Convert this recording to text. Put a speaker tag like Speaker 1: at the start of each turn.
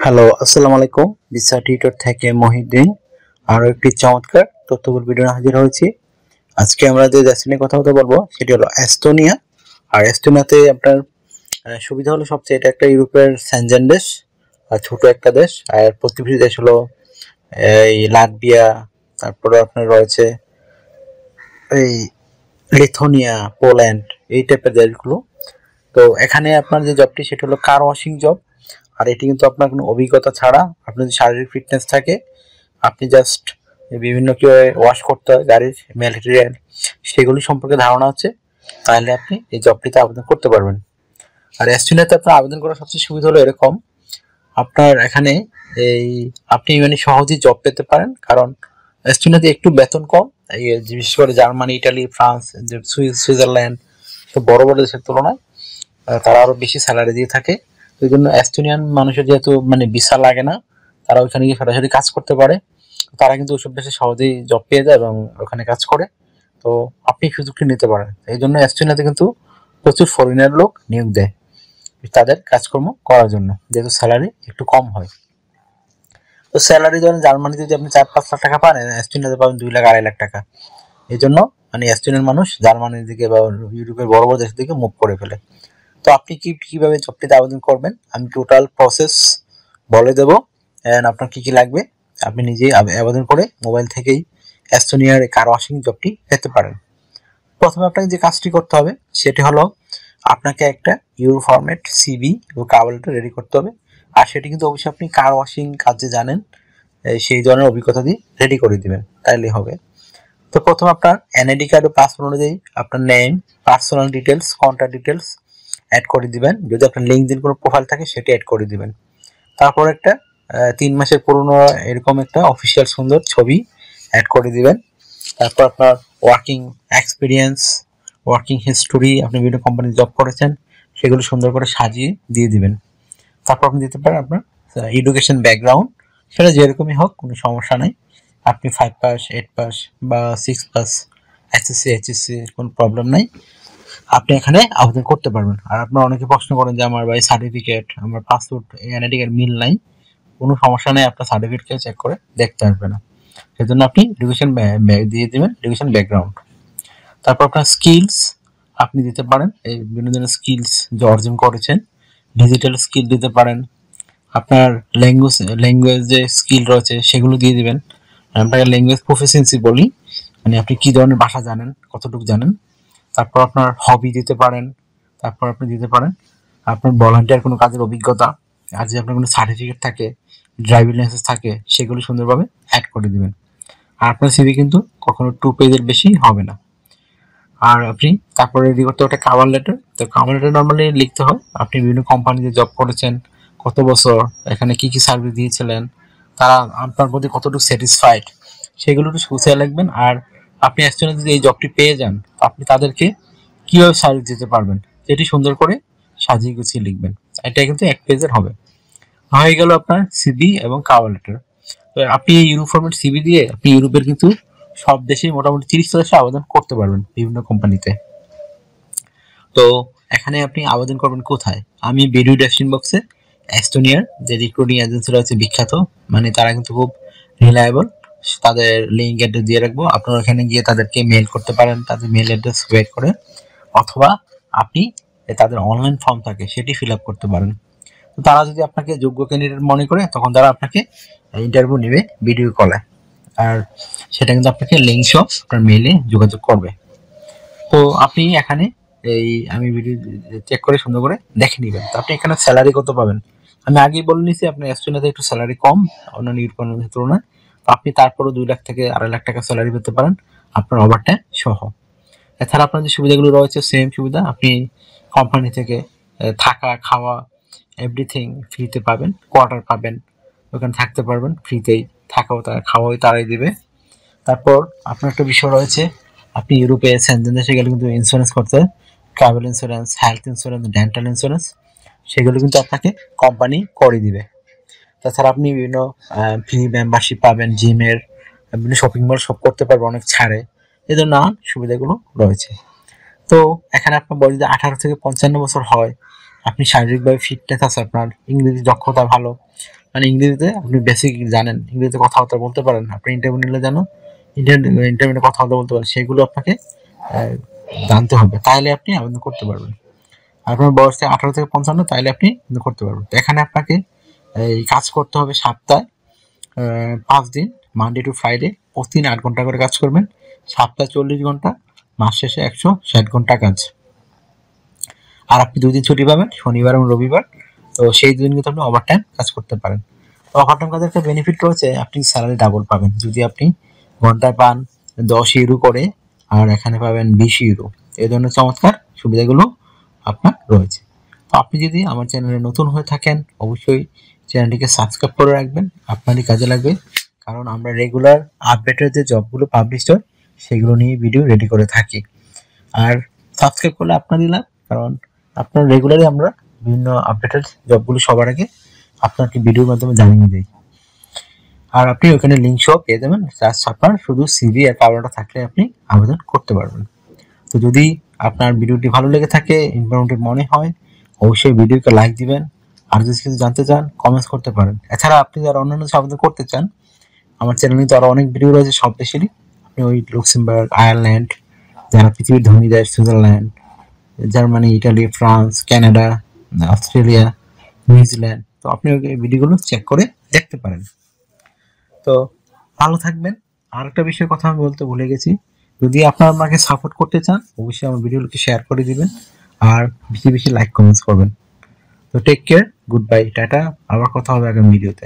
Speaker 1: Hello, আসসালামু আলাইকুম। Visa tutor থেকে মহিউদ্দিন আরো একটি চমৎকার তথ্যবহুল ভিডিও নিয়ে হাজির হয়েছি। আজকে আমরা যে দেশ নিয়ে কথা বলবো সেটি হলো এস্তোনিয়া। আর এস্তোনিয়াতে আপনার সুবিধা হলো সবচেয়ে এটা একটা ইউরোপের সেনজেন দেশ আর ছোট একটা দেশ। আর প্রতিবেশী দেশ হলো এই লাটভিয়া, তারপরে আপনার রয়েছে এই লিথুয়ানিয়া, পোল্যান্ড, এই টাইপের দেশগুলো। তো এখানে আপনার যে জবটি সেটা হলো কার ওয়াশিং জব। আর এটি কিন্তু আপনার কোনো অভিজ্ঞতা ছাড়া, আপনার যদি শারীরিক ফিটনেস থাকে, আপনি জাস্ট বিভিন্ন কি ওয়াশ করতে হয় গাড়ির ম্যাটেরিয়াল, সেগুলি সম্পর্কে ধারণা আছে, তাহলে আপনি এই জবটিতে আবেদন করতে পারবেন। আর এস্টিমেতে আপনার আবেদন করার সবচেয়ে সুবিধা হলো এরকম, আপনার এখানে এই আপনি মানে সহজেই জব পেতে পারেন, কারণ এস্টিমেতে একটু বেতন কম। এই যে বিশেষ করে জার্মানি, ইটালি, ফ্রান্স, যে সুইজারল্যান্ড, সব বড় বড় দেশের তুলনায় তারা আরো বেশি স্যালারি দিয়ে থাকে। ওই জন্য এস্টোনিয়ান মানুষের যেহেতু মানে ভিসা লাগে না, তারা ওইখানে গিয়ে সরাসরি কাজ করতে পারে। তারা কিন্তু ওইসব দেশে সহজেই জব পেয়ে যায় এবং ওখানে কাজ করে। তো আপনি সুযোগটি নিতে পারেন। এই জন্য এস্টোনিয়াতে কিন্তু প্রচুর ফরেনার লোক নিয়োগ দেয় তাদের কাজকর্ম করার জন্য, যেহেতু স্যালারি একটু কম হয়। তো স্যালারি ধরেন জার্মানিতে যদি আপনি 4-5 লাখ টাকা পান, এস্টোনিয়াতে পাবেন 2 লাখ 2.5 লাখ টাকা। এই জন্য মানে এস্টোনিয়ান মানুষ জার্মানির দিকে বা ইউরোপের বড় বড় দেশের দিকে মুভ করে ফেলে। তো আপনি কিভাবে জবটিতে আবেদন করবেন আমি টোটাল প্রসেস বলে দেব। আপনার কি কি লাগবে আপনি নিজেই আবেদন করে মোবাইল থেকেই এস্তোনিয়ার কার ওয়াশিং জবটি পেতে পারেন। প্রথমে আপনাকে যে কাজটি করতে হবে সেটি হলো আপনাকে একটা ইউরো ফরম্যাট সিভি ও কভার লেটার রেডি করতে হবে। আর সেটি কিন্তু অবশ্যই আপনি কার ওয়াশিং কাজ যে জানেন সেই ধরনের অভিজ্ঞতা দিয়ে রেডি করে দিবেন, তাইলে হবে। তো প্রথমে আপনার এনআইডি কার্ড ও পাসপোর্ট অনুযায়ী আপনার name, personal details, contact details add করে দিবেন। যদি আপনার লিঙ্কডিন কোনো প্রোফাইল থাকে সেটি অ্যাড করে দিবেন। তারপর একটা 3 মাসের পুরনো এরকম একটা অফিসিয়াল সুন্দর ছবি অ্যাড করে দিবেন। তারপর আপনার ওয়ার্কিং এক্সপিরিয়েন্স, ওয়ার্কিং হিস্টোরি, আপনি বিভিন্ন কোম্পানি জব করেছেন সেগুলো সুন্দর করে সাজিয়ে দিয়ে দিবেন। তারপর আপনি দিতে পারেন আপনার এডুকেশন ব্যাকগ্রাউন্ড, সেটা যেরকমই হোক কোনো সমস্যা নাই। আপনি 5 পাস, 8 পাস বা 6 পাস, এসএসসি, এইচএসসি, কোনো প্রবলেম নাই, আপনি এখানে আবেদন করতে পারবেন। আর আপনারা অনেকে প্রশ্ন করেন যে আমার ভাই সার্টিফিকেট, আমার পাসপোর্ট, এনআইডি কার্ড মিল নাই। কোনো সমস্যা নেই, আপনার সার্টিফিকেটকে চেক করে দেখতে আসবে না। সেজন্য আপনি এডুকেশন দিয়ে দিবেন, এডুকেশন ব্যাকগ্রাউন্ড। তারপর আপনার স্কিলস আপনি দিতে পারেন, এই বিভিন্ন ধরনের স্কিলস যে অর্জন করেছেন, ডিজিটাল স্কিল দিতে পারেন। আপনার ল্যাঙ্গুয়েজ যে স্কিল রয়েছে সেগুলো দিয়ে দিবেন। আমরা ল্যাঙ্গুয়েজ প্রফিসিয়েন্সি বলি, মানে আপনি কি ধরনের ভাষা জানেন, কতটুকু জানেন। তারপর আপনার হবি দিতে পারেন। তারপর আপনি দিতে পারেন আপনার ভলান্টিয়ার কোনো কাজের অভিজ্ঞতা। আর যদি আপনার কোনো সার্টিফিকেট থাকে, ড্রাইভিং লাইসেন্স থাকে, সেগুলো সুন্দরভাবে অ্যাড করে দিবেন। আর আপনার সিভি কিন্তু কখনো 2 পেজের বেশি হবে না। আর আপনি তারপরে রেডি করতে হবে একটা কাভার লেটার। তো কাভার লেটার নর্মালি লিখতে হয় আপনি বিভিন্ন কোম্পানিতে জব করেছেন, কত বছর, এখানে কি কি সার্ভিস দিয়েছিলেন, তারা আপনার প্রতি কতটুকু স্যাটিসফাইড, সেগুলো একটু গুছিয়ে লিখবেন। আর আপনি একজনে যদি এই জবটি পেয়ে যান, আপনি তাদেরকে কিভাবে সার্ভিস দিতে পারবেন সেটি সুন্দর করে সাজিয়ে গুছিয়ে লিখবেন। এটা কিন্তু 1 পেজের হবে। হয়ে গেল আপনার সিভি এবং কাভার লেটার। তো আপনি এই ইউরোপ ফরম্যাট সিভি দিয়ে আপনি ইউরোপের কিন্তু সব দেশেই মোটামুটি 30টা দেশে আবেদন করতে পারবেন বিভিন্ন কোম্পানিতে। তো এখানে আপনি আবেদন করবেন কোথায়, আমি ভিডিও ডেসক্রিপশন বক্সে এস্তোনিয়ার যে রিক্রুটিং এজেন্সি রয়েছে বিখ্যাত, মানে তারা কিন্তু খুব রিলায়েবল, তাদের লিঙ্ক অ্যাড্রেস দিয়ে রাখবো। আপনারা ওখানে গিয়ে তাদেরকে মেল করতে পারেন, তাদের মেল অ্যাড্রেস ওয়েট করে, অথবা আপনি তাদের অনলাইন ফর্ম থাকে সেটি ফিল আপ করতে পারেন। তো তারা যদি আপনাকে যোগ্য ক্যান্ডিডেট মনে করে তখন তারা আপনাকে ইন্টারভিউ নেবে ভিডিও কলে। আর সেটা কিন্তু আপনাকে লিঙ্ক সহ আপনার মেইলে যোগাযোগ করবে। তো আপনি এখানে এই আমি ভিডিও চেক করে সুন্দর করে দেখে নেবেন। তো আপনি এখানে স্যালারি কত পাবেন আমি আগেই বলে নিয়েছি, আপনার এস্টোনিয়াতে একটু স্যালারি কম অন্যান্য ইউরোপিয়ান তুলনায়। তো আপনি তারপরও 2 লাখ থেকে 2.5 লাখ টাকা স্যালারি পেতে পারেন আপনার ওভারটাইম সহ। এছাড়া আপনার যে সুবিধাগুলো রয়েছে সেম সুবিধা, আপনি কোম্পানি থেকে থাকা, খাওয়া, এভরিথিং ফ্রিতে পাবেন, কোয়ার্টার পাবেন, ওখানে থাকতে পারবেন ফ্রিতেই, থাকাও তারা, খাওয়াও তারাই দিবে। তারপর আপনার একটা বিষয় রয়েছে, আপনি ইউরোপে সেনজেন দেশে গেলে কিন্তু ইন্স্যুরেন্স করতে হয়, travel insurance, health insurance, dental insurance, সেগুলো কিন্তু আপনাকে কোম্পানি করে দিবে। তাছাড়া আপনি বিভিন্ন ফ্রি মেম্বারশিপ পাবেন, জিমের বিভিন্ন শপিং মল সব করতে পারবেন অনেক ছাড়ে। এই ধরনের নানান সুবিধাগুলো রয়েছে। তো এখানে আপনার বয়স যদি 18 থেকে 55 বছর হয়, আপনি শারীরিকভাবে ফিটনেস আছে, আপনার ইংরেজি দক্ষতা ভালো, মানে ইংরেজিতে আপনি বেসিক জানেন, ইংরেজিতে কথাবার্তা বলতে পারেন, আপনি ইন্টারভিউ নিলে জানো ইন্টারভিউতে কথাবার্তা বলতে পারেন, সেগুলো আপনাকে জানতে হবে, তাহলে আপনি আবেদন করতে পারবেন। আপনার বয়স 18 থেকে 55, তাইলে আপনি করতে পারবেন। এখানে আপনাকে এই কাজ করতে হবে সপ্তাহে 5 দিন, মানডে টু ফ্রাইডে, প্রতিদিন 8 ঘন্টা করে কাজ করবেন, সপ্তাহে 40 ঘন্টা, মাস শেষে 160 ঘন্টা কাজ। আর আপনি 2 দিন ছুটি পাবেন, শনিবার এবং রবিবার। তো সেই দিন কিন্তু আপনি ওভারটাইম কাজ করতে পারেন। তো ওভারটাইম কাজের একটা বেনিফিট রয়েছে, আপনি স্যালারি ডাবল পাবেন। যদি আপনি ঘন্টায় পান 10 ইউরো করে, আর এখানে পাবেন 20 ইউরো। এই ধরনের চমৎকার সুবিধাগুলো আপনার রয়েছে। তো আপনি যদি আমার চ্যানেলে নতুন হয়ে থাকেন, অবশ্যই চ্যানেলটিকে সাবস্ক্রাইব করে রাখবেন, আপনারই কাজে লাগবে। কারণ আমরা রেগুলার আপডেটের যে জবগুলো পাবলিশ হয় সেগুলো নিয়ে ভিডিও রেডি করে থাকি। আর সাবস্ক্রাইব করলে আপনারই লাভ, কারণ আপনার রেগুলারই আমরা বিভিন্ন আপডেটেড জবগুলো সবার আগে আপনাকে ভিডিওর মাধ্যমে জানিয়ে দিই। আর আপনি ওখানে লিঙ্ক সহ পেয়ে যাবেন, জাস্ট আপনার শুধু সিভি আর কাভারটা থাকলে আপনি আবেদন করতে পারবেন। তো যদি আপনার ভিডিওটি ভালো লেগে থাকে, ইনফরমেটিভ মনে হয়, অবশ্যই ভিডিওকে লাইক দিবেন। আর যদি কিছু জানতে চান কমেন্টস করতে পারেন। এছাড়া আপনি যারা অন্যান্য আবেদন করতে চান, আমার চ্যানেলে তো আরো অনেক ভিডিও রয়েছে সব দেশেরই। আপনি ওই লুক্সেমবার্গ, আয়ারল্যান্ড, যারা পৃথিবীর ধনী দেশ, Switzerland, Germany, Italy, France, Canada, Australia, New Zealand, তো আপনি ওই ভিডিওগুলো চেক করে দেখতে পারেন। তো ভালো থাকবেন। আর একটা বিষয়ের কথা আমি বলতে ভুলে গেছি, যদি আপনারা আমাকে সাপোর্ট করতে চান, অবশ্যই আমার ভিডিওগুলোকে শেয়ার করে দিবেন আর বেশি বেশি লাইক কমেন্টস করবেন। তো take care, good bye, tata, আবার কথা হবে আগামী ভিডিওতে।